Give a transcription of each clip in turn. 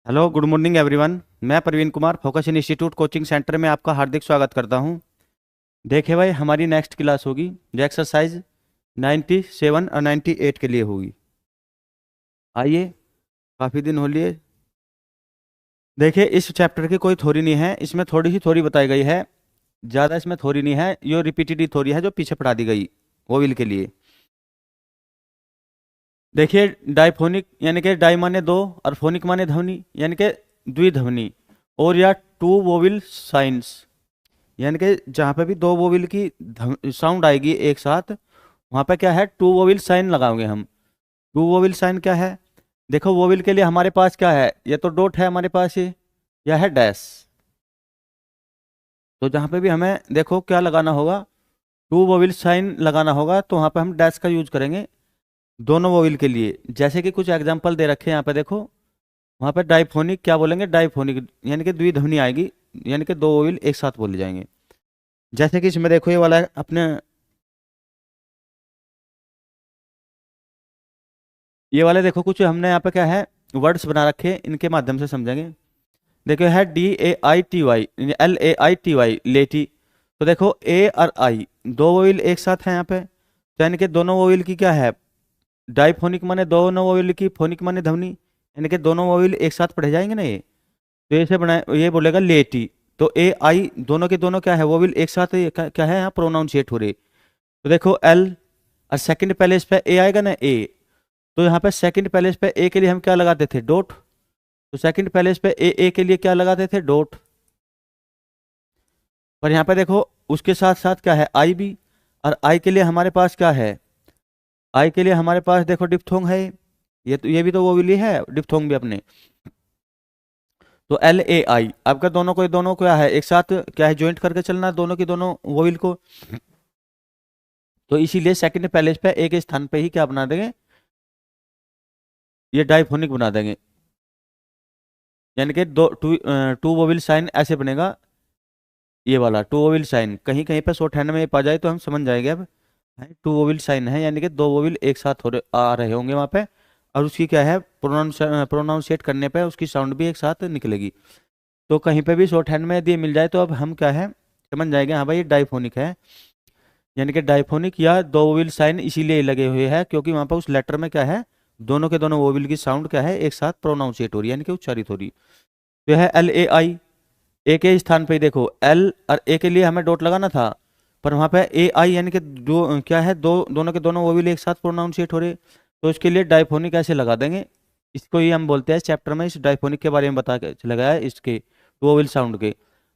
Hello, good morning everyone. मैं Praveen Kumar focus institute coaching centre में आपका हार्दिक स्वागत करता हूं। देखिए भाई, हमारी नेक्स्ट क्लास होगी जो एक्सरसाइज 97 और 98 के लिए होगी। आइए, काफ़ी दिन हो लिए। देखिए, इस चैप्टर की कोई थ्योरी नहीं है, इसमें थोड़ी ही थ्योरी बताई गई है। ज़्यादा इसमें थ्योरी नहीं है, ये रिपीटेड थ्योरी है जो पीछे पढ़ा दी गई वोविल के लिए। देखिए, डाइफोनिक यानी कि डाई माने दो और फोनिक माने ध्वनि यानी कि द्विध्वनि, और या टू वोविल साइंस यानी कि जहाँ पे भी दो वोविल की साउंड आएगी एक साथ, वहाँ पे क्या है, टू वोविल साइन लगाओगे हम। टू वोविल साइन क्या है? देखो, वोविल के लिए हमारे पास क्या है, ये तो डॉट है हमारे पास, ये या है डैश। तो जहाँ पे भी हमें देखो क्या लगाना होगा, टू वोविल साइन लगाना होगा, तो वहाँ पे हम डैश का यूज करेंगे दोनों वोविल के लिए। जैसे कि कुछ एग्जांपल दे रखे हैं यहाँ पे देखो, वहाँ पे डाइफोनिक क्या बोलेंगे, डाइफोनिक यानी कि द्विध्वनि आएगी, यानी कि दो वोविल एक साथ बोले जाएंगे। जैसे कि इसमें देखो, ये वाला है अपने, ये वाले देखो, कुछ हमने यहाँ पे क्या है वर्ड्स बना रखे हैं, इनके माध्यम से समझेंगे। देखो, है DAITY, LAITY, लेटी। तो देखो, ए और आई दो वोवेल एक साथ हैं यहाँ पे, तो यानी कि दोनों वोवेल की क्या है, डाइफोनिक माने दोनों वोवेल की, फोनिक माने ध्वनि, यानी कि दोनों वोवेल एक साथ पढ़े जाएंगे ना ये। तो ऐसे बना, ये बोलेगा लेटी। तो ए आई दोनों के दोनों क्या है, वोवेल एक साथ क्या है यहाँ प्रोनाउंसिएट हो रहे। तो देखो एल, और सेकंड पहले इस पे ए आएगा ना, ए। तो यहाँ पे सेकंड पैलेस पे ए के लिए हम क्या लगाते थे, डॉट। तो सेकंड पैलेस पे ए के लिए क्या लगाते थे, डॉट। पर यहाँ पे देखो, उसके साथ साथ क्या है, आई भी। और आई के लिए हमारे पास क्या है, आई के लिए हमारे पास देखो डिप्थोंग है। ये भी तो वो भी है डिप्थोंग भी अपने। तो LAI आपका दोनों को, दोनों क्या है एक साथ, क्या है ज्वाइंट करके चलना है दोनों की दोनों वोविल को। तो इसीलिए सेकंड पैलेस पे ए के स्थान पे ही क्या बना देंगे, ये डाइफोनिक बना देंगे। यानी कि दो टू वोविल साइन ऐसे बनेगा, ये वाला टू वोविल साइन। कहीं कहीं पे शॉर्ट हैंड में पा जाए तो हम समझ जाएंगे अब, टू वोविल साइन है, यानी कि दो वोविल एक साथ आ रहे होंगे वहाँ पे। और उसकी क्या है, प्रोनाउंसिएट करने पे उसकी साउंड भी एक साथ निकलेगी। तो कहीं पे भी शॉर्ट हैंड में यदि मिल जाए तो अब हम क्या है समझ जाएंगे, हाँ भाई ये डाइफोनिक है। यानी कि डाइफोनिक या दो वोविल साइन इसीलिए लगे हुए हैं क्योंकि वहाँ पर उस लेटर में क्या है, दोनों के दोनों वोविल की साउंड क्या है एक साथ प्रोनाउंसिएट हो रही है, यानी कि उच्चारित हो रही। तो यह है LAI। ए के स्थान पे देखो एल और ए के लिए हमें डॉट लगाना था, पर वहां पे AI यानी कि दो क्या है, दो दोनों के दोनों वो भी एक साथ प्रोनाउंसिएट हो रहे। तो इसके लिए डाइफोनिक ऐसे लगा देंगे। इसको ही हम बोलते हैं, इस चैप्टर में इस डाइफोनिक के बारे में बता के लगाया है, इसके वोवेल साउंड के।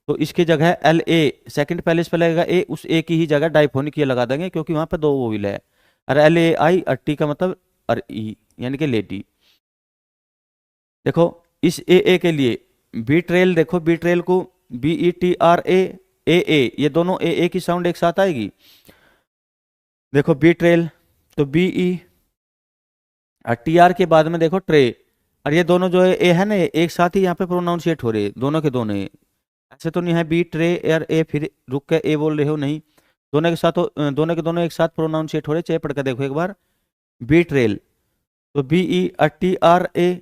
तो इसकी जगह LA, सेकंड पहले इस पे लगेगा ए, उस ए की ही जगह डाइफोनिक ये लगा देंगे क्योंकि वहां पे दो वोवेल है। और LAI और टी का मतलब और ई, यानी कि लेटी। देखो, इस ए के लिए बी ट्रेल, देखो बी ट्रेल को BETRA, ये दोनों ए की साउंड एक साथ आएगी। देखो बी ट्रेल, तो BE, और TR के बाद में देखो ट्रे। और ये दोनों जो है ए है ना, ये एक साथ ही यहाँ पे प्रोनाउंसिएट हो रहे हैं दोनों के दोनों। ऐसे तो नहीं है बी ट्रे और ए फिर रुक के ए बोल रहे हो, नहीं। दोनों के साथ दोनों के दोनों एक साथ प्रोनाउंसिएट हो रहे, चाहे पढ़ के देखो एक बार। बी ट्रेल, तो BE और TRA,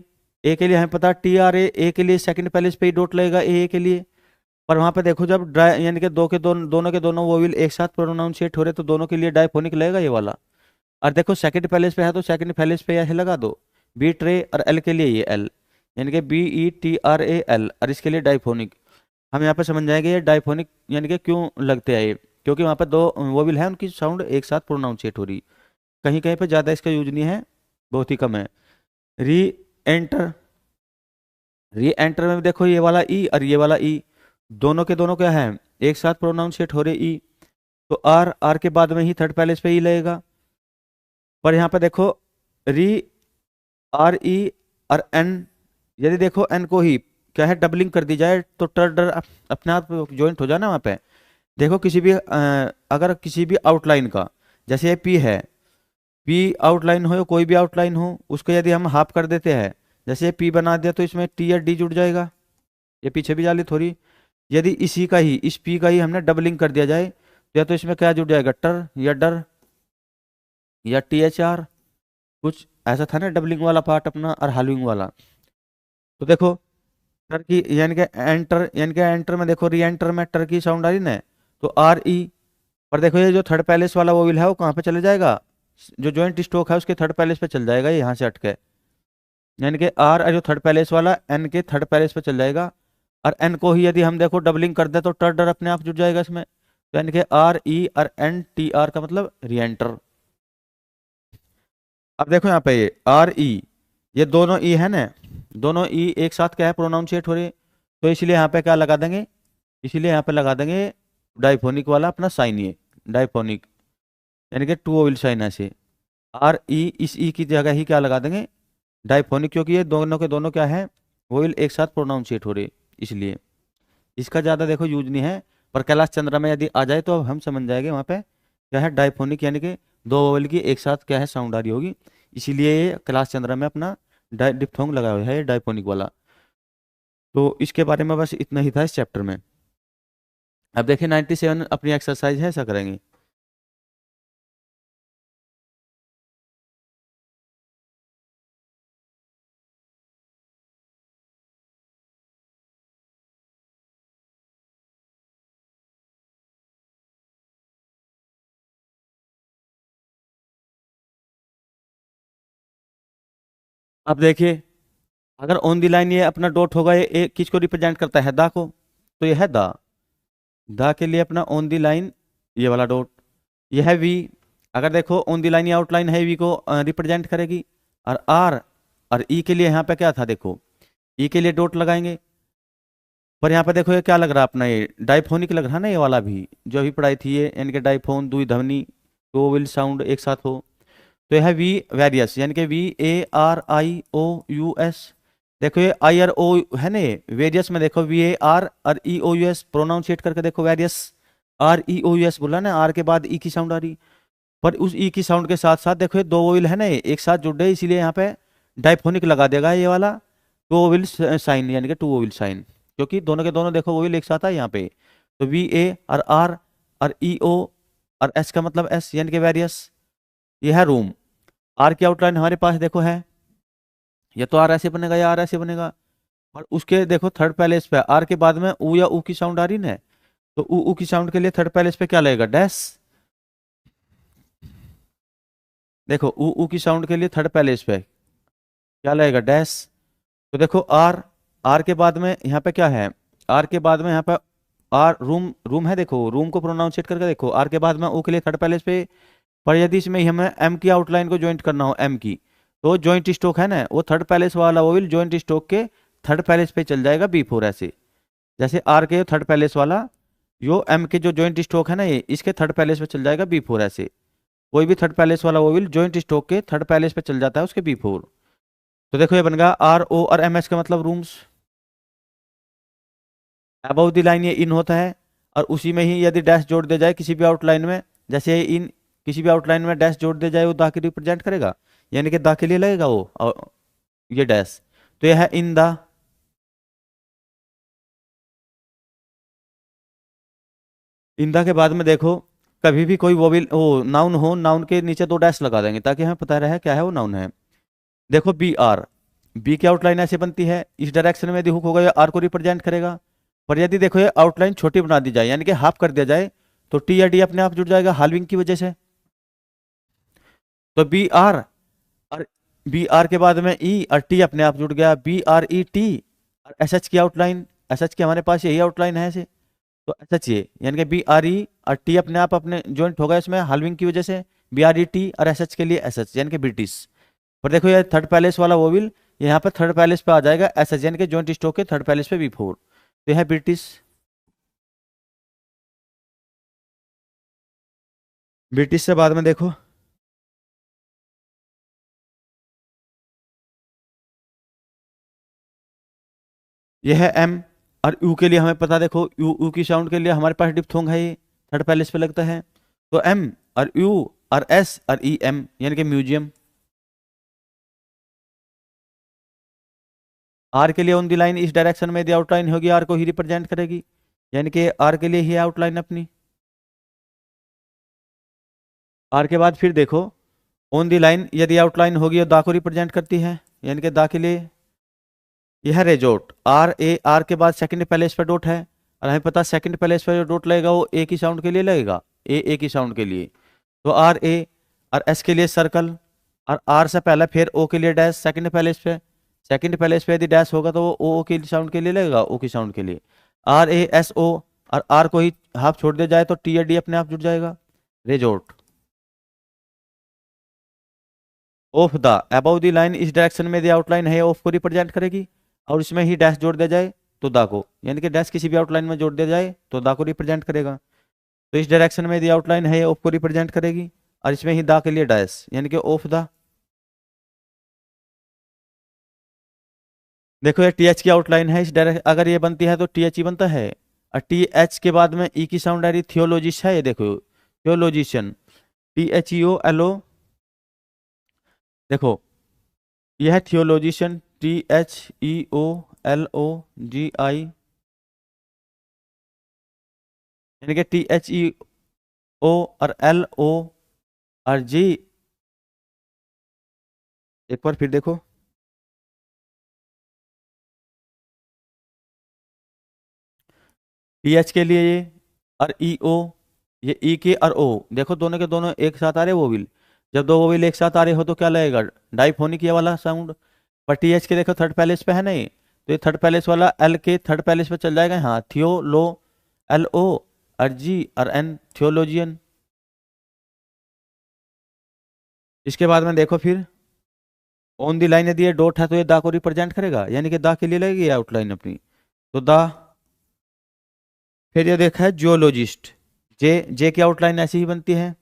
ए के लिए हमें पता, TRA ए के लिए सेकंड पहले इस पे ही डॉट लगेगा ए के लिए। पर वहां पे देखो, जब ड्राई यानी कि दो के दोनों के दोनों वोविल एक साथ प्रोनाउंसिएट हो रहे तो दोनों के लिए डाइफोनिक लगेगा ये वाला। और देखो सेकंड पैलेस पे है तो सेकंड पैलेस पे ऐसे लगा दो, बी ट्रे और एल के लिए ये एल, यानी कि BETRAL, और इसके लिए डाइफोनिक। हम यहाँ पे समझ जाएंगे ये डाइफोनिक यानी कि क्यों लगते हैं ये, क्योंकि वहाँ पे दो वोविल है उनकी साउंड एक साथ प्रोनाउंसिएट हो रही। कहीं कहीं पे ज़्यादा इसका यूज नहीं है, बहुत ही कम है। री एंटर, री एंटर में भी देखो ये वाला ई और ये वाला ई, दोनों के दोनों क्या है एक साथ प्रोनाउंसिएट हो रहे ई। तो आर, आर के बाद में ही थर्ड पैलेस पे ई लगेगा। पर यहाँ पे देखो री, RE और एन, यदि देखो एन को ही क्या है डबलिंग कर दी जाए तो टर डर अपने आप ज्वाइंट हो जाना वहाँ पे। देखो किसी भी अगर किसी भी आउटलाइन का, जैसे ये पी है, पी आउटलाइन हो या कोई भी आउटलाइन हो, उसको यदि हम हाफ कर देते हैं, जैसे ये पी बना दिया तो इसमें टी या डी जुड़ जाएगा, ये पीछे भी जाली थोड़ी। यदि इसी का ही, इस पी का ही हमने डबलिंग कर दिया जाए, या तो इसमें क्या जुड़ जाएगा, टर या डर या THR, कुछ ऐसा था ना डबलिंग वाला पार्ट अपना और हालविंग वाला। तो देखो टर की यानी कि एंटर, यानी कि एंटर में देखो री एंटर में टर की साउंड आ रही ना, तो आर ई। पर देखो ये जो थर्ड पैलेस वाला वोविल है वो कहाँ पे चले जाएगा, जो जॉइंट स्ट्रोक है उसके थर्ड पैलेस पे चल जाएगा, ये यहाँ से अटके। यानी कि आर जो थर्ड पैलेस वाला एन के थर्ड पैलेस पे चल जाएगा। और एन को ही यदि हम देखो डबलिंग कर दे तो टर डर अपने आप जुड़ जाएगा इसमें। तो यानी कि आर ई और एन टी आर का मतलब री एंटर। अब देखो यहाँ पे ये आर ई, ये दोनों ई है ना, दोनों ई एक साथ क्या है प्रोनाउंसिएट हो रही है। तो इसलिए यहाँ पे क्या लगा देंगे, इसीलिए यहाँ पे लगा देंगे डाइफोनिक वाला अपना साइन, ये डाइफोनिक, यानी कि टू वोवेल साइन ऐसे। आर ई, इस ई की जगह ही क्या लगा देंगे डाइफोनिक, क्योंकि ये दोनों के दोनों क्या है वोवेल एक साथ प्रोनाउंसिएट हो रहे, इसलिए इसका ज़्यादा देखो यूज नहीं है। पर कैलाश चंद्र में यदि आ जाए तो अब हम समझ जाएंगे वहाँ पे क्या है डाइफोनिक, यानी कि दो वोवेल की एक साथ क्या है साउंड आ रही होगी, इसीलिए ये कैलाश चंद्र में अपना डिप्थोंग लगा हुआ है ये डाइफोनिक वाला। तो इसके बारे में बस इतना ही था इस चैप्टर में। अब देखिए 97 अपनी एक्सरसाइज है, ऐसा करेंगे। अब देखिए अगर ऑन द लाइन ये अपना डॉट होगा, ये किसको रिप्रेजेंट करता है, दा को, तो ये है दा। दा के लिए अपना ऑन द लाइन ये वाला डॉट, ये है वी। अगर देखो ऑन द लाइन या आउटलाइन है वी को रिप्रेजेंट करेगी। और आर और ई के लिए यहाँ पे क्या था देखो, ई के लिए डॉट लगाएंगे। पर यहाँ पे देखो ये क्या लग रहा है अपना, ये डाइफोनिक लग रहा है ना, ये वाला भी जो अभी पढ़ाई थी ये, यानी कि डाइफोन दुई ध्वनि दो विल साउंड एक साथ हो। तो यह है वी वेरियस, यानी कि V A R I O U S. देखो ये आई आर ओ है ना, वेरियस में देखो वी ए आर और ई ओ यू एस प्रोनाउंसिएट करके देखो वेरियस। आर ई ओ यू एस बोला ना, आर के बाद ई की साउंड आ रही। पर उस ई की साउंड के साथ साथ देखो ये दो वोवेल है ना, ये एक साथ जुड़ गए, इसीलिए यहाँ पे डाइफोनिक लगा देगा ये वाला टू वोवेल साइन, यानी कि टू वोवेल साइन, क्योंकि दोनों के दोनों देखो वोवेल एक साथ है यहाँ पे। तो वी ए और ई ओ और एस का मतलब एस, यानी कि वेरियस। ये है रूम। आर की आउटलाइन हमारे पास देखो है, या तो आर ऐसे बनेगा या आर ऐसे बनेगा। और उसके देखो थर्ड पैलेस पे आर के बाद में ऊ या ऊ की साउंड आ रही ना, तो ऊ की साउंड के लिए थर्ड पैलेस पे क्या लगेगा, डैश। देखो ऊ की साउंड के लिए थर्ड पैलेस पे क्या लगेगा, डैश। तो देखो आर, आर के बाद में यहाँ पे क्या है, आर के बाद में यहाँ पे आर रूम, रूम है, देखो रूम को प्रोनाउंसिएट करके देखो, आर के बाद में ऊ के लिए थर्ड पैलेस पे। पर यदि इसमें हमें एम की आउटलाइन को ज्वाइंट करना हो, एम की, तो जॉइंट स्ट्रोक है ना, वो थर्ड पैलेस वाला वो विल जॉइंट स्ट्रोक के थर्ड पैलेस पे चल जाएगा बी फोर ऐसे। जैसे आर के थर्ड पैलेस वाला यो एम के जो जॉइंट स्ट्रोक है ना, ये इसके थर्ड पैलेस पे चल जाएगा बी फोर ऐसे। कोई भी थर्ड पैलेस वाला वो विल जॉइंट स्ट्रोक के थर्ड पैलेस पे चल जाता है उसके बी फोर। तो देखो ये बन गया आर ओ और एम एस का मतलब रूम्स। अबव द लाइन ये इन होता है, और उसी में ही यदि डैश जोड़ दिया जाए किसी भी आउटलाइन में, जैसे इन किसी भी आउटलाइन में डैश जोड़ दिया जाए वो दा के रिप्रेजेंट करेगा, यानी कि दा के लिए लगेगा वो ये डैश। तो ये है इन द। इन द के बाद में देखो कभी भी कोई वो भी वो नाउन हो, नाउन के नीचे दो डैश लगा देंगे ताकि हमें पता रहे क्या है वो नाउन है। देखो बी आर, बी की आउटलाइन ऐसे बनती है, इस डायरेक्शन में यदि हुक होगा ये आर को रिप्रेजेंट करेगा। पर यदि देखो ये आउटलाइन छोटी बना दी जाए, यानी कि हाफ कर दिया जाए, तो टी या डी अपने आप जुड़ जाएगा हाल्विंग की वजह से। तो बी आर और बी आर के बाद में ई और टी अपने आप जुड़ गया, बी आर ई टी। और एस एच की आउटलाइन, एस एच की हमारे पास यही आउटलाइन है ऐसे। तो एस एच ये यानी कि बी आर ई और टी अपने आप अपने ज्वाइंट होगा इसमें हाल्विंग की वजह से, बी आर ई टी और एस एच के लिए एस एच यानी कि ब्रिटिश। पर देखो ये थर्ड पैलेस वाला वो विल यहाँ पर थर्ड पैलेस पे आ जाएगा एस एच, यानी कि ज्वाइंट स्ट्रोक के थर्ड पैलेस पे बी फोर। तो यह है ब्रिटिश। ब्रिटिश से बाद में देखो ये है एम। और यू के लिए हमें पता देखो यू की साउंड के लिए हमारे पास डिप्थोंग है, ये थर्ड पैलेस पे लगता है। तो एम और यू और एस और ई एम यानी कि म्यूजियम। आर के लिए ऑन द लाइन इस डायरेक्शन में यदि आउटलाइन होगी आर को ही रिप्रेजेंट करेगी, यानी कि आर के लिए ही आउटलाइन अपनी। आर के बाद फिर देखो ऑन द लाइन यदि आउटलाइन होगी और दा को रिप्रेजेंट करती है, यानी कि दा के लिए यह है रेजोर्ट, आर ए, आर के बाद सेकंड पहले पे डॉट है, और हमें पता सेकंड पहले पे जो डॉट लगेगा वो ए की साउंड के लिए लगेगा, ए की साउंड के लिए। तो आर ए, और एस के लिए सर्कल, और आर से पहले फिर ओ के लिए डैश सेकंड पहले पे, सेकंड पहले पे यदि डैश होगा तो वो ओ की साउंड के लिए लगेगा, ओ की साउंड के लिए। आर ए एस ओ, और आर को ही हाफ छोड़ दिया जाए तो टी या डी अपने आप जुड़ जाएगा, resort. Of the above the line इस डायरेक्शन में द आउटलाइन है ऑफ को रिप्रेजेंट करेगी, और इसमें ही डैश जोड़ दिया जाए तो दा को, यानी कि डैश किसी भी आउटलाइन में जोड़ दिया जाए तो दा को रिप्रेजेंट करेगा। तो इस डायरेक्शन में द आउटलाइन है ऑफ को रिप्रेजेंट करेगी, और इसमें ही दा के लिए डैश, यानी कि ऑफ द। देखो ये टी एच की आउटलाइन है, इस डायरेक्ट अगर ये बनती है तो टी एच ही बनता है, और टी एच के बाद में ई की साउंड आ रही, थियोलॉजिस्ट है ये देखो, theologian, T H E O L O. देखो यह है theologian, T H E O L O G I, यानी कि टी एच ई ओ और एल ओ और जी। एक बार फिर देखो, टी एच के लिए ये, और ई ओ, ये ई के और ओ, देखो दोनों के दोनों एक साथ आ रहे वोविल। जब दो वोविल एक साथ आ रहे हो तो क्या लगेगा, डाइफोनिक ये वाला साउंड। पर टी एच के देखो थर्ड पैलेस पे है नहीं, तो ये थर्ड पैलेस वाला एल के थर्ड पैलेस पे चल जाएगा, हाँ थियो लो, एल ओ और जी और एन, थियोलॉजियन। इसके बाद में देखो फिर, ऑन दी लाइन यदि ये डॉट है तो ये दा को रिप्रेजेंट करेगा, यानी कि दा के लिए लगेगी आउटलाइन अपनी, तो दा। फिर ये देखा है जियोलॉजिस्ट, जे, जे की आउटलाइन ऐसी ही बनती है।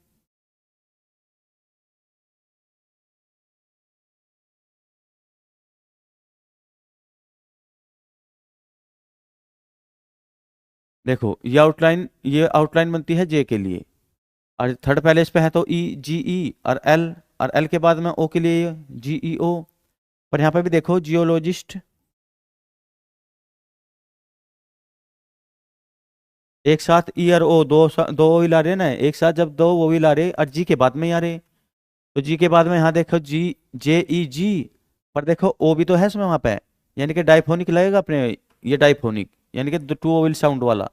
देखो ये आउटलाइन बनती है जे के लिए, और थर्ड पैलेस पे है तो ई जी ई, और एल के बाद में ओ के लिए जी ई ओ। पर यहाँ पे भी देखो जियोलॉजिस्ट, एक साथ ई और ओ, दो ओविल आ रहे हैं ना एक साथ, जब दो ओविल आ रहे और जी के बाद में ही आ रहे, तो जी के बाद में यहाँ देखो जी, जे ई जी, पर देखो ओ भी तो है इसमें वहां पे, यानी कि डाइफोनिक लगेगा अपने, ये डाइफोनिक, यानी कि टू ओविल साउंड वाला,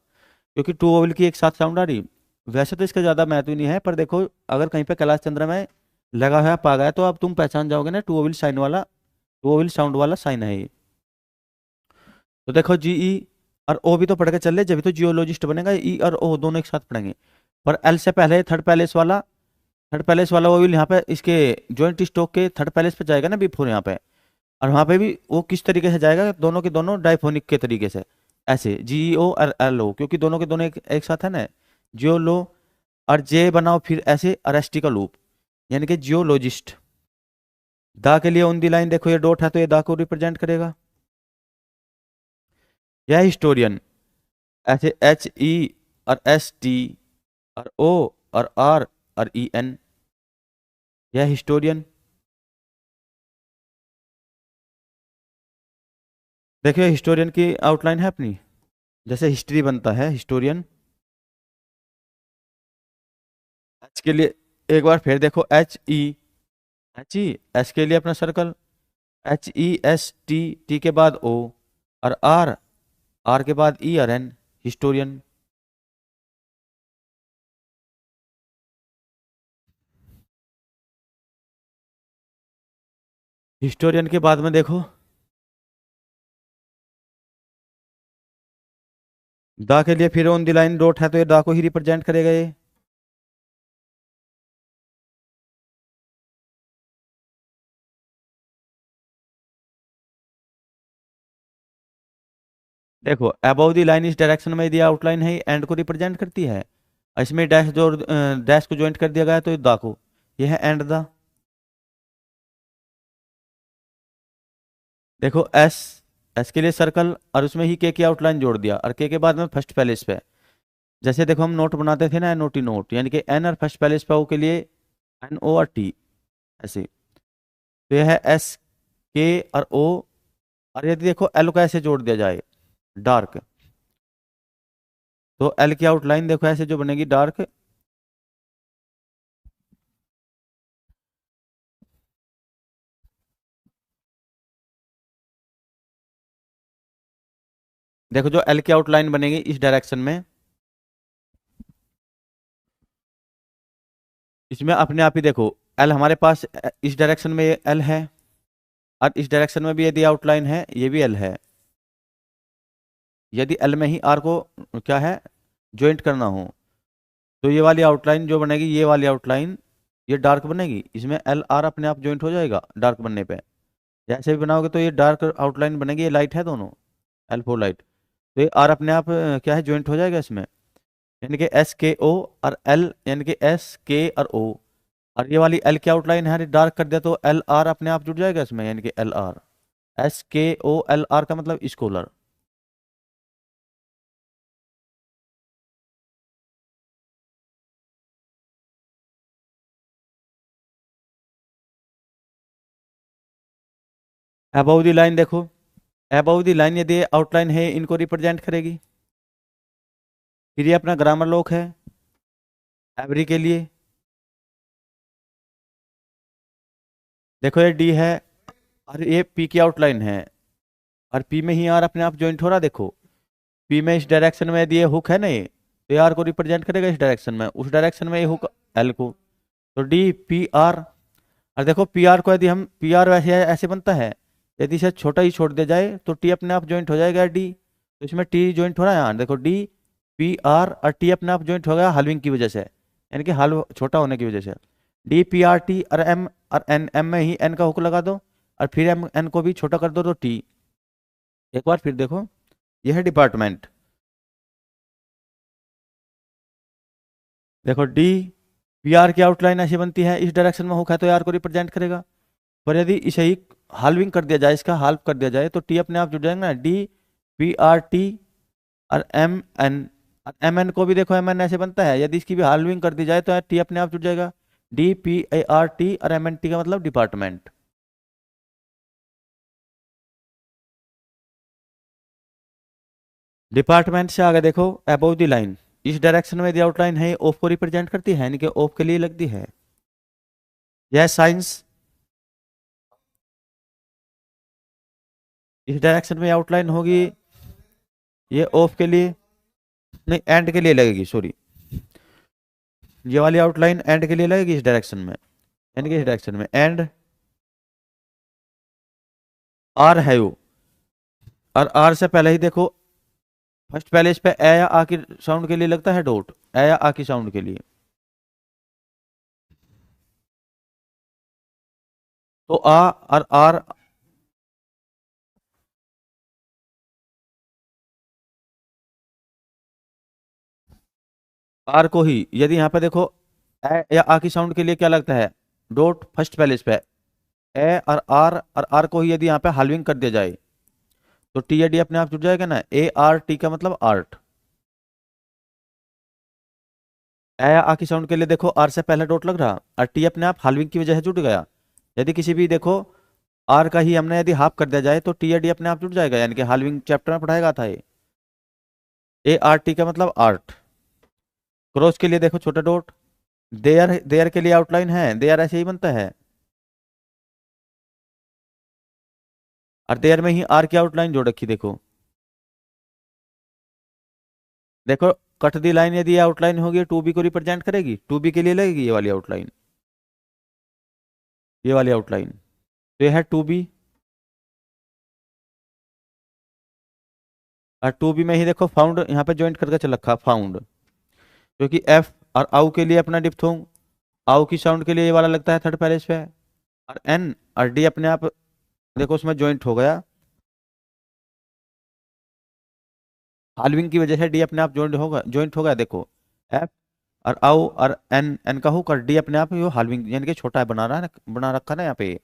क्योंकि टू ओविल की एक साथ साउंड आ रही। वैसे तो इसका ज्यादा महत्व नहीं है, पर देखो अगर कहीं पे कैलाश चंद्र में लगा हुआ पा गया तो अब तुम पहचान जाओगे ना, टू ओविल साइन वाला, टू ओविल साउंड वाला साइन है ये। तो देखो जीई और ओ भी तो पढ़ के चल रहे, जब भी तो जियोलॉजिस्ट बनेगा, ई और ओ दोनों एक साथ पढ़ेंगे। पर एल से पहले थर्ड पैलेस वाला वो भी यहाँ पे इसके जॉइंट स्टॉक के थर्ड पैलेस पे जाएगा ना बिफोर यहाँ पे, और वहां पे भी वो किस तरीके से जाएगा, दोनों के दोनों डाइफोनिक के तरीके से, ऐसे जीओ और एल ओ, क्योंकि दोनों के दोनों एक साथ है ना, जियो लो, और जे बनाओ फिर ऐसे अरेस्टी का लूप, यानी कि जियोलॉजिस्ट। दा के लिए ऑन दी लाइन देखो ये डॉट है तो ये दा को रिप्रेजेंट करेगा। यह हिस्टोरियन, ऐसे एच ई और एस टी और ओ और आर और ई एन, यह हिस्टोरियन। देखिए हिस्टोरियन की आउटलाइन है अपनी, जैसे हिस्ट्री बनता है हिस्टोरियन। एच के लिए एक बार फिर देखो, एच ई, एस के लिए अपना circle, H E S T, T के बाद ओ, और आर, आर के बाद ई और एन, हिस्टोरियन। हिस्टोरियन के बाद में देखो, दा के लिए फिर ऑन द लाइन डॉट है तो ये दा को ही रिप्रेजेंट करेगा ये। देखो अबव द लाइन इस डायरेक्शन में यदि आउटलाइन है एंड को रिप्रेजेंट करती है, और इसमें डैश जो डैश को ज्वाइंट कर दिया गया है तो ये दा को, ये है एंड द। देखो एस, एस के लिए सर्कल, और उसमें ही के की आउटलाइन जोड़ दिया, और के बाद में फर्स्ट पैलेस पे, जैसे देखो हम नोट बनाते थे ना, एन ओ टी नोट, यानी कि एन और फर्स्ट पैलेस पे ओ के लिए एन ओ और टी, ऐसे। तो यह है एस के और ओ, और यदि देखो एल को ऐसे जोड़ दिया जाए डार्क, तो एल की आउटलाइन देखो ऐसे जो बनेगी डार्क, देखो जो एल की आउटलाइन बनेगी इस डायरेक्शन में, इसमें अपने आप ही देखो एल हमारे पास इस डायरेक्शन में ये एल है, और इस डायरेक्शन में भी यदि आउटलाइन है ये भी एल है। यदि एल में ही आर को क्या है ज्वाइंट करना हो, तो ये वाली आउटलाइन जो बनेगी, ये वाली आउटलाइन ये डार्क बनेगी, इसमें एल आर अपने आप ज्वाइंट हो जाएगा डार्क बनने पे। जैसे भी बनाओगे तो ये डार्क आउटलाइन बनेगी, ये लाइट है दोनों, एल फोर लाइट, तो ये आर अपने आप क्या है ज्वाइंट हो जाएगा इसमें, यानी कि एस के ओ और एल, यानी कि एस के और ओ, और ये वाली एल की आउटलाइन है डार्क कर दिया तो एल आर अपने आप जुड़ जाएगा इसमें, यानी कि एल आर, एस के ओ एल आर का मतलब स्कॉलर। अबव द लाइन देखो, अबव द लाइन यदि आउटलाइन है इनको रिप्रेजेंट करेगी। फिर ये अपना ग्रामर लॉक है एवरी के लिए। देखो ये डी है और ये पी की आउटलाइन है, और पी में ही आर अपने आप ज्वाइंट हो रहा, देखो पी में इस डायरेक्शन में यदि ये हुक है ना, ये तो आर को रिप्रेजेंट करेगा इस डायरेक्शन में, उस डायरेक्शन में ये हुक एल को, तो डी पी आर। और देखो पी आर को यदि हम, पी आर वैसे ऐसे बनता है, यदि इसे छोटा ही छोड़ दिया जाए तो टी अपने आप ज्वाइंट हो जाएगा डी, तो इसमें टी ज्वाइंट हो रहा है यहाँ देखो, डी पी आर और टी अपने आप ज्वाइंट हो गया हलविंग की वजह से, यानी कि हल छोटा होने की वजह से, डी पी आर टी और एन, एम में ही एन का हुक लगा दो, और फिर एम एन को भी छोटा कर दो तो टी। एक बार फिर देखो, यह है डिपार्टमेंट, देखो डी पी आर की आउटलाइन ऐसी बनती है, इस डायरेक्शन में हुक है तो आर को रिप्रेजेंट करेगा, पर यदि इसे ही हाल्विंग कर दिया जाए, इसका हाल्व कर दिया जाए तो टी अपने आप जुड़ जाएगा ना, डी पी आर टी और एम एन, और एम एन को भी देखो एम एन ऐसे बनता है, यदि इसकी भी हाल्विंग कर दी जाए तो टी अपने आप जुड़ जाएगा, D P A R T और एम एन टी का मतलब डिपार्टमेंट। डिपार्टमेंट से आगे देखो अबोव द लाइन, इस डायरेक्शन में यदि आउटलाइन है ऑफ को रिप्रेजेंट करती है, यानी कि ऑफ के लिए लगती है। यह साइंस इस डायरेक्शन में आउटलाइन होगी, ये ऑफ के लिए, नहीं एंड के लिए लगेगी, सॉरी, ये वाली आउटलाइन एंड के लिए लगेगी इस डायरेक्शन में, यानी कि इस डायरेक्शन में एंड आर है वो, और आर से पहले ही देखो फर्स्ट पहले इस पे ए या आ की साउंड के लिए लगता है डॉट, ए या आ की साउंड के लिए, तो आ और आर, आर को ही यदि यहाँ पे देखो ए या आ की साउंड के लिए क्या लगता है डॉट फर्स्ट पहले इस पे, ए और आर को ही यदि यहाँ पे हाल्विंग कर दिया जाए तो टी या डी अपने आप जुड़ जाएगा ना, ए आर टी का मतलब आर्ट। ए या आ की साउंड के लिए देखो आर से पहले डॉट लग रहा और टी अपने आप हाल्विंग की वजह से जुड़ गया, यदि किसी भी देखो आर का ही हमने यदि हाफ कर दिया जाए तो टी या डी अपने आप जुड़ जाएगा, यानी कि हाल्विंग चैप्टर में पढ़ाएगा था ये, ए आर टी का मतलब आर्ट। क्रॉस के लिए देखो छोटा डॉट, देयर, देयर के लिए आउटलाइन है, देयर ऐसे ही बनता है, और देयर में ही आर की आउटलाइन जोड़ रखी देखो, देखो कट दी लाइन यदि आउटलाइन होगी टू बी को रिप्रेजेंट करेगी, टू बी के लिए लगेगी ये वाली आउटलाइन, ये वाली आउटलाइन, तो ये है टू बी, और टू बी में ही देखो फाउंड यहाँ पे ज्वाइंट करके चल रखा फाउंड, क्योंकि एफ और आउ के लिए अपना डिप्थोंग, आउ की साउंड के लिए ये वाला लगता है थर्ड पैलेस पे, और एन और डी अपने आप देखो उसमें ज्वाइंट हो गया, हाल्विंग की वजह से डी अपने आप ज्वाइंट होगा देखो, एफ और आउ और एन, एन का हुक और डी अपने आप ये हाल्विंग यानी कि छोटा है बना रहा है ना, बना रखा ना यहाँ पे,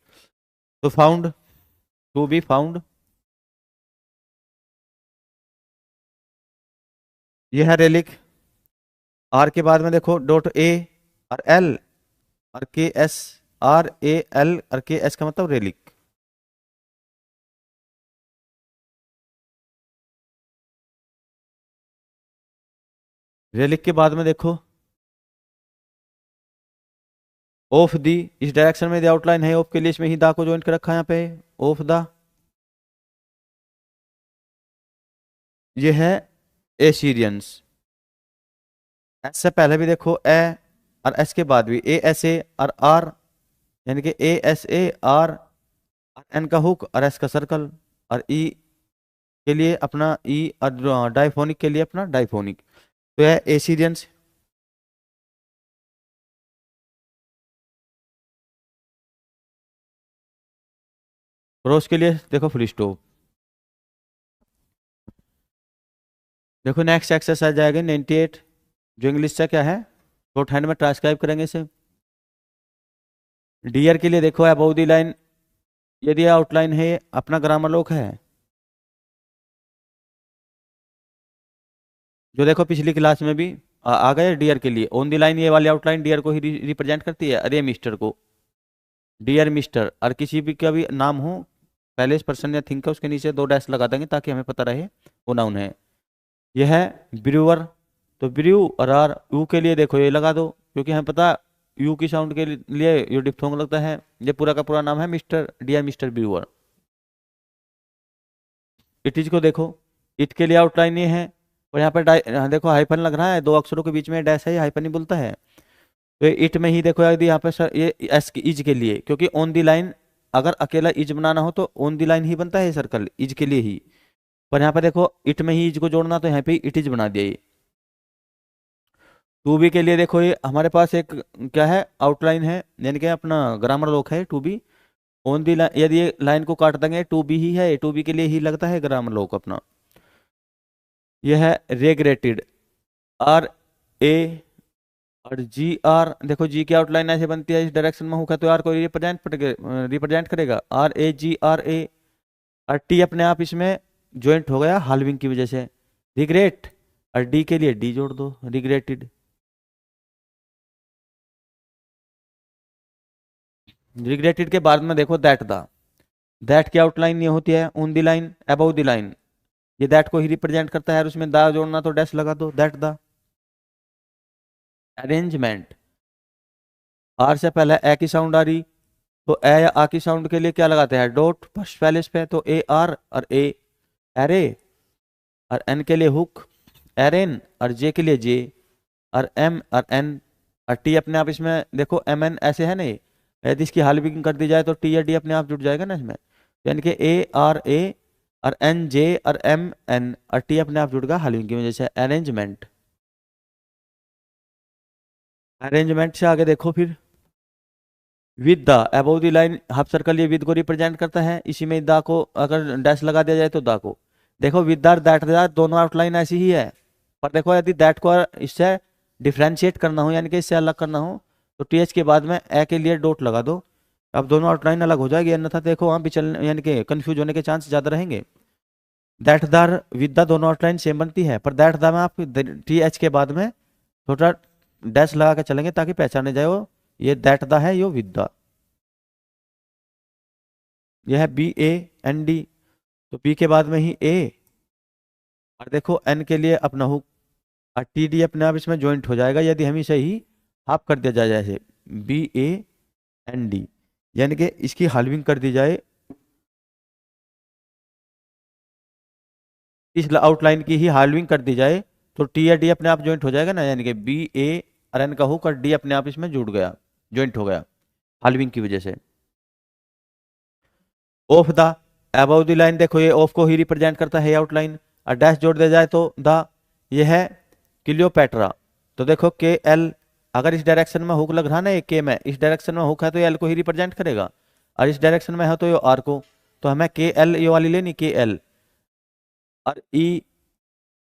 तो फाउंड, टू बी फाउंड, ये है रेलिक, आर के बाद में देखो डॉट ए और एल और के एस, आर ए एल और के एस का मतलब रेलिक। रेलिक के बाद में देखो ऑफ दी, इस डायरेक्शन में दी आउटलाइन है ऑफ के लिए, इसमें ही दा को ज्वाइन कर रखा है यहाँ पे, ऑफ दा, ये है एसीरियंस। एस से पहले भी देखो ए, और एस के बाद भी ए एस ए और आर, यानी कि A S A R, N का हुक और एस का सर्कल, और ई के लिए अपना ई, और डाइफोनिक के लिए अपना डाइफोनिक। तो यह एसीरियंस। क्रोस के लिए देखो फुल स्टॉप। देखो नेक्स्ट एक्सरसाइज आएगा 98, जो इंग्लिश से क्या है, शॉर्ट हैंड में ट्रांसक्राइब करेंगे इसे। डियर के लिए देखो अबव द लाइन, यदि आउटलाइन है अपना ग्रामर लोक है, जो देखो पिछली क्लास में भी आ गए। डियर के लिए ऑन द लाइन, ये वाली आउटलाइन डियर को ही रिप्रेजेंट करती है। अरे मिस्टर को डियर मिस्टर, और किसी भी का भी नाम हो, पहले इस पर्सन या थिंक का उसके नीचे 2 डैश लगा देंगे ताकि हमें पता रहे वो नाउन है। यह है ब्रूअर, तो ब्रू और आर, यू के लिए देखो ये लगा दो, क्योंकि हमें पता यू की साउंड के लिए ये डिप्थोंग लगता है। ये पूरा का पूरा नाम है mister, dear mister brewer. It is को देखो, इट के लिए आउटलाइन ये है, और यहाँ पर यहाँ देखो हाइफन लग रहा है, 2 अक्षरों के बीच में डैश है, ये हाइफन ही बोलता है। तो इट में ही देखो यदि यहाँ पे सर ये एस की इज के लिए, क्योंकि ऑन दी लाइन अगर अकेला इज बनाना हो तो ऑन दी लाइन ही बनता है सर्कल, इज के लिए ही। पर यहाँ पे देखो इट में ही इज को जोड़ना, तो यहाँ पे इट इज बना दिया ये। टू बी के लिए देखो, ये हमारे पास एक क्या है, आउटलाइन है, यानी कि अपना ग्रामर लोक है to be. On the line, यदि ये लाइन को काट देंगे टू बी ही है, टू बी के लिए ही लगता है ग्रामर लोक अपना। यह है रेग्रेटेड, आर ए, और जी आर, देखो जी की आउटलाइन ऐसे बनती है, इस डायरेक्शन में होगा तो आर को रिप्रेजेंट करेगा, R A ji R A. और टी अपने आप इसमें ज्वाइंट हो गया हाल्विंग की वजह से, रिग्रेट, और डी के लिए डी जोड़ दो, रिग्रेटेड। रिग्रेटेड के बाद में देखो दैट द, दैट की आउटलाइन ये होती है on the line above the line, ये दैट को ही रिप्रेजेंट करता है, और उसमें द जोड़ना तो डैश लगा दो, दैट द। अरेंजमेंट, आर से पहले ए की साउंड आ रही, तो ए या आ की साउंड के लिए क्या लगाते हैं, डॉट फर्स्ट पहले इस पे, तो ए आर और ए, एरे, और एन के लिए हुक, एरेन, और जे के लिए जे, और एम और एन, और टी अपने आप इसमें देखो एम एन ऐसे है नहीं, यदि इसकी हाल्विंग कर दी जाए तो टी या डी अपने आप जुड़ जाएगा ना इसमें, यानी कि ए आर ए, और एन जे, और एम एन, और टी अपने आप जुड़ गया हाल्विंग की वजह से, अरेंजमेंट। अरेंजमेंट से आगे देखो फिर with the above the line half circle, ये विद को रिप्रेजेंट करता है, इसी में द को अगर डैश लगा दिया जाए तो द को, देखो विद द दैट द दोनों आउटलाइन ऐसी ही है। पर देखो यदि दैट को इससे डिफ्रेंशिएट करना हो, यानी कि इससे अलग करना हो, तो टी एच के बाद में ए के लिए डॉट लगा दो, अब दोनों आउटलाइन अलग हो जाएगी, अन्यथा देखो वहाँ भी चलने यानी कि कंफ्यूज होने के चांस ज़्यादा रहेंगे। दैट द विद द दोनों आउटलाइन सेम बनती है, पर दैट द में आप टी एच के बाद में छोटा डैश लगा के चलेंगे ताकि पहचाने जाए वो ये दैट द है, यो विद द। यह है बी ए एन डी, तो बी के बाद में ही ए, और देखो एन के लिए अपना हुक, और टी डी अपने आप इसमें ज्वाइंट हो जाएगा यदि हम इसे ही हाफ कर दिया जाए, जैसे बी ए एन डी, यानी कि इसकी हाल्विंग कर दी जाए, इस आउटलाइन की ही हाल्विंग कर दी जाए, तो टी या डी अपने आप ज्वाइंट हो जाएगा ना, यानी कि बी ए और एन का हुक और डी अपने आप इसमें जुड़ गया, ज्वाइंट हो गया हाल्विंग की वजह से। Of the above the line, देखो ये ऑफ को ही रिप्रेजेंट करता है आउटलाइन, और डैश जोड़ दिया जाए तो द, ये है क्लियोपैट्रा, तो देखो के एल, अगर इस डायरेक्शन में हुक लग रहा ना, के में इस डायरेक्शन में हुक है तो एल को ही रिप्रेजेंट करेगा, और इस डायरेक्शन में है तो ये आर को, तो हमें के एल ये वाली लेनी, के एल, और ई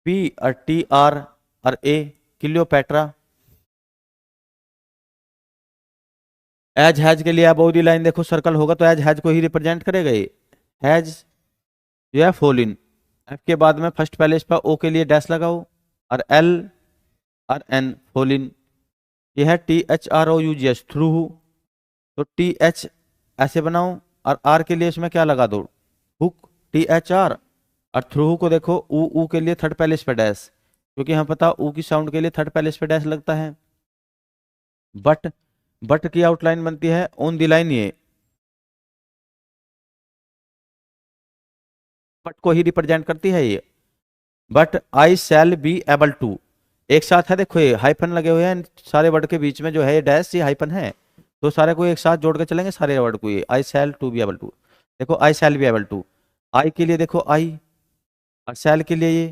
पी, और टी आर, और ए, क्लियोपैट्रा। एज हैज के लिए अबव द लाइन देखो सर्कल होगा तो एज हैज को ही रिप्रेजेंट करेगा, ये हैज जो है फॉल इन, एफ के बाद में फर्स्ट पहले इस पर ओ के लिए डैश लगाओ, और एल और एन फॉल इन। ये है T H R O U G H through, तो टी एच ऐसे बनाओ, और आर के लिए इसमें क्या लगा दो, हुक, टी एच आर, और थ्रू को देखो ऊ, ऊ के लिए थर्ड पहले इस पे डैश, क्योंकि हम पता ऊ की साउंड के लिए थर्ड पहले इस पे डैश लगता है। बट, बट की आउटलाइन बनती है ऑन द लाइन, ये बट को ही रिप्रेजेंट करती है ये, but I shall be able to, एक साथ है, देखो ये हाइफन लगे हुए हैं सारे वर्ड के बीच में, जो है ये डैश ये हाइफन है, तो सारे को एक साथ जोड़ के चलेंगे सारे वर्ड को, ये आई शैल टू बी एबल टू। देखो आई शैल बी एबल टू, आई के लिए देखो आई, और शैल के लिए ये,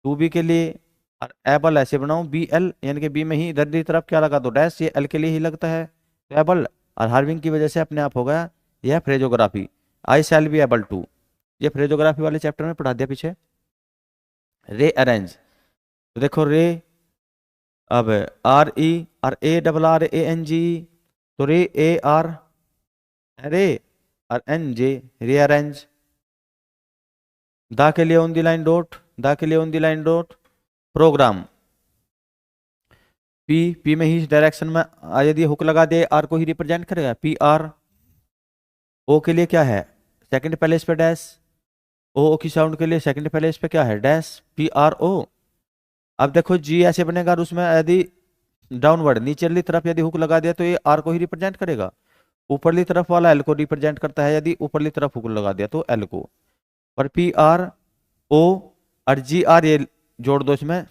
टू बी के लिए, और एबल ऐसे बनाऊं बी एल, यानी कि बी में ही इधर की तरफ क्या लगा दो डैश, ये एल के लिए ही लगता है, तो एबल, और हार्विंग की वजह से अपने आप हो गया यह phraseography. I shall be able to, ये फ्रेजोग्राफी वाले चैप्टर में पढ़ा दिया पीछे। रे अरेंज, तो देखो रे, अब आर ई और A double R A N G, तो रे ए आर, रे और एन जे, रे अरेंज। दा के लिए ऑन द लाइन डॉट, दा के लिए on the line dot, program, P, P में ही डायरेक्शन में यदि हुक लगा दे आर को ही रिप्रेजेंट करेगा, पी आर। ओ के लिए क्या है, सेकंड पहले इस पे डैश, ओ की साउंड के लिए सेकंड पहले इस पे क्या है डैश, पी आर ओ। अब देखो जी ऐसे बनेगा, और उसमें यदि डाउनवर्ड नीचे तरफ यदि हुक लगा दिया तो ये आर को ही रिप्रेजेंट करेगा, ऊपरली तरफ वाला एल को रिप्रेजेंट करता है, यदि ऊपरली तरफ हुक लगा दिया तो एल को। और पी आर ओ और जी आर ये जोड़ दो इसमें,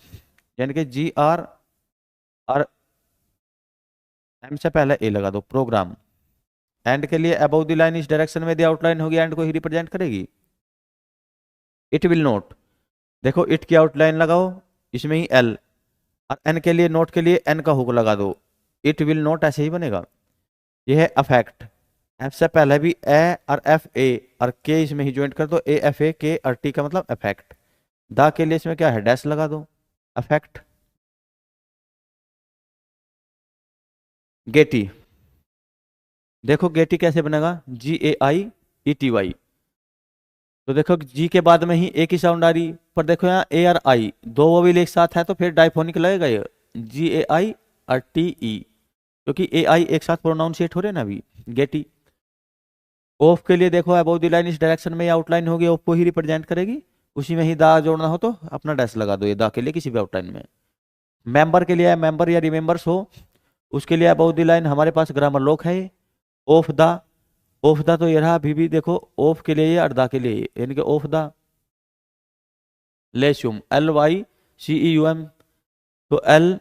यानी कि जी आर और एम से पहले ए लगा दो, प्रोग्राम। एंड के लिए अबव द लाइन इस डायरेक्शन में यदि आउटलाइन होगी एंड को ही रिप्रेजेंट करेगी। इट विल नोट, देखो इट की आउटलाइन लगाओ इसमें ही एल, और एन के लिए नोट के लिए एन का हुक लगा दो, इट विल नोट ऐसे ही बनेगा। यह है अफेक्ट, एफ से पहले भी ए और एफ ए और के इसमें ही ज्वाइंट कर दो, ए एफ ए के और टी का मतलब अफेक्ट। दा के लिए इसमें क्या है डैश लगा दो, अफेक्ट। गेटी, देखो गेटी कैसे बनेगा, जी ए आई ई टी वाई, तो देखो जी के बाद में ही एक ही साउंड आ रही, पर देखो यहाँ ए और आई दो वोवेल एक साथ है तो फिर डाइफोनिक लगेगा ये, जी ए आई और टी ई, क्योंकि ए आई एक साथ प्रोनाउंसिएट हो रहे ना अभी, गेटी। ऑफ के लिए देखो अबव द लाइन इस डायरेक्शन में आउटलाइन होगी, ऑफ को ही रिप्रेजेंट करेगी, उसी में ही दा जोड़ना हो तो अपना डैश लगा दो, ये दा के लिए किसी भी आउटलाइन में। मेंबर के लिए मेंबर या रिमेंबर्स हो, उसके लिए अबव द लाइन हमारे पास ग्रामर लॉक है, ऑफ द, ऑफ द तो ये रहा अभी भी, देखो ऑफ के लिए ये और दा के लिए ये, यानी कि of the lyceum, L Y C E U M, तो एल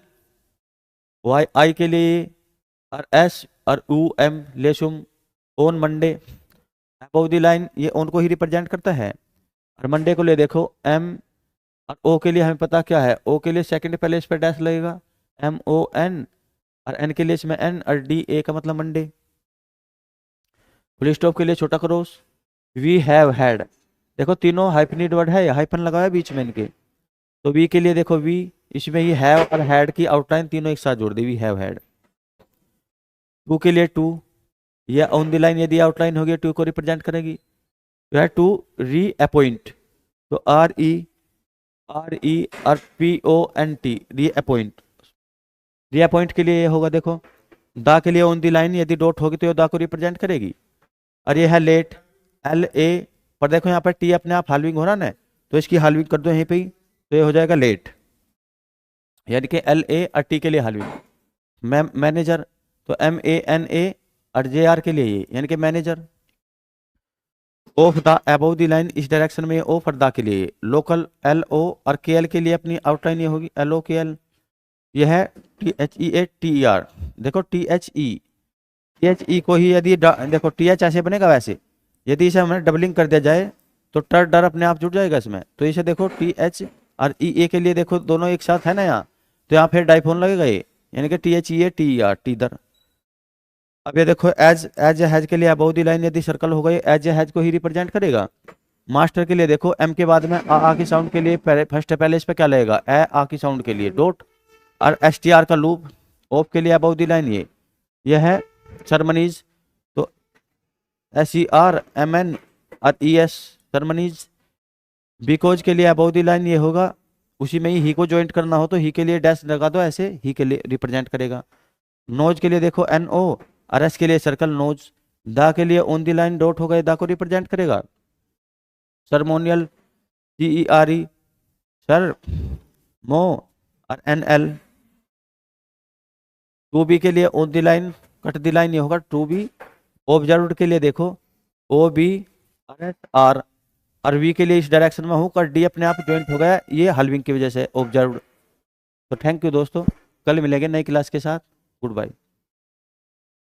वाई आई के लिए ये, और एस और U M lyceum, on Monday, above the line ये ऑन को ही रिप्रेजेंट करता है, और मंडे को ले देखो एम, और ओ के लिए हमें पता क्या है, ओ के लिए सेकंड पहले इस पर डैश लगेगा, एम ओ एन, और एन के लिए इसमें एन और डी ए का मतलब मंडे। फुल स्टॉप के लिए छोटा क्रॉस, वी हैव हैड, देखो तीनों हाइफनिड वर्ड है, हाइफन लगाया बीच में इनके, तो वी के लिए देखो वी, इसमें ही हैव और हैड की आउटलाइन तीनों एक साथ जोड़ दी, वी हैव हैड। टू के लिए टू, यह ऑन द लाइन यदि आउटलाइन होगी टू को रिप्रेजेंट करेगी, तो है टू री अपॉइंट, तो आर ई और पी ओ एन टी, री अपॉइंट। री अपॉइंट के लिए ये होगा, देखो दा के लिए ऑन द लाइन यदि डॉट होगी तो ये दा को रिप्रेजेंट करेगी, और ये है लेट, एल ए, पर देखो यहाँ पर टी अपने आप हाल्विंग हो रहा ना, तो इसकी हाल्विंग कर दो यहीं पे ही, तो ये हो जाएगा लेट, यानी कि एल ए और टी के लिए हाल्विंग। मैनेजर, तो एम ए एन ए और जे आर के लिए ये, यानी कि manager. Of the above the line इस डायरेक्शन में ऑफ और दा के लिए, लोकल एल ओ और के एल के लिए अपनी आउटलाइन ये होगी एल ओ के एल, यह है T H E A T E are, देखो टी एच ई को ही यदि देखो टी एच ऐसे बनेगा वैसे, यदि इसे हमें डबलिंग कर दिया जाए तो टर डर अपने आप जुड़ जाएगा इसमें, तो इसे देखो टी एच और ई ए के लिए देखो दोनों एक साथ है ना यहाँ, तो यहाँ फिर डाइफोन लगेगा ये, यानी कि T H E A T E R, T दर। अब ये देखो एज एज हैज के लिए अबव द लाइन यदि सर्कल हो गई एज हैज को ही रिप्रेजेंट करेगा। मास्टर के लिए देखो एम के बाद में आ की साउंड के लिए फर्स्ट पहले इस पे क्या लगेगा, ए आ की साउंड के लिए डॉट, और एस टी आर का लूप। ऑफ के लिए अबव द लाइन ये है सरमनीज, तो S E R M N और ई एस सरमनीज। बिकॉज के लिए अबव द लाइन ये होगा, उसी में ही को ज्वाइंट करना हो तो ही के लिए डैश लगा दो, ऐसे ही के लिए रिप्रेजेंट करेगा। नोज के लिए देखो एन ओ, और एस के लिए सर्कल नोज। दा के लिए ऑन द लाइन डॉट होगा, दा को रिप्रेजेंट करेगा। Ceremonial C E R E, सर मो और एन एल। टू बी के लिए on the line cut the line ये होगा टू बी। ऑब्जर्व्ड के लिए देखो O B R S R, और वी के लिए इस डायरेक्शन में हुक और डी अपने आप ज्वाइंट हो गया, ये हलविंग की वजह से ऑब्जर्व्ड। तो थैंक यू दोस्तों, कल मिलेंगे नई क्लास के साथ। Good bye.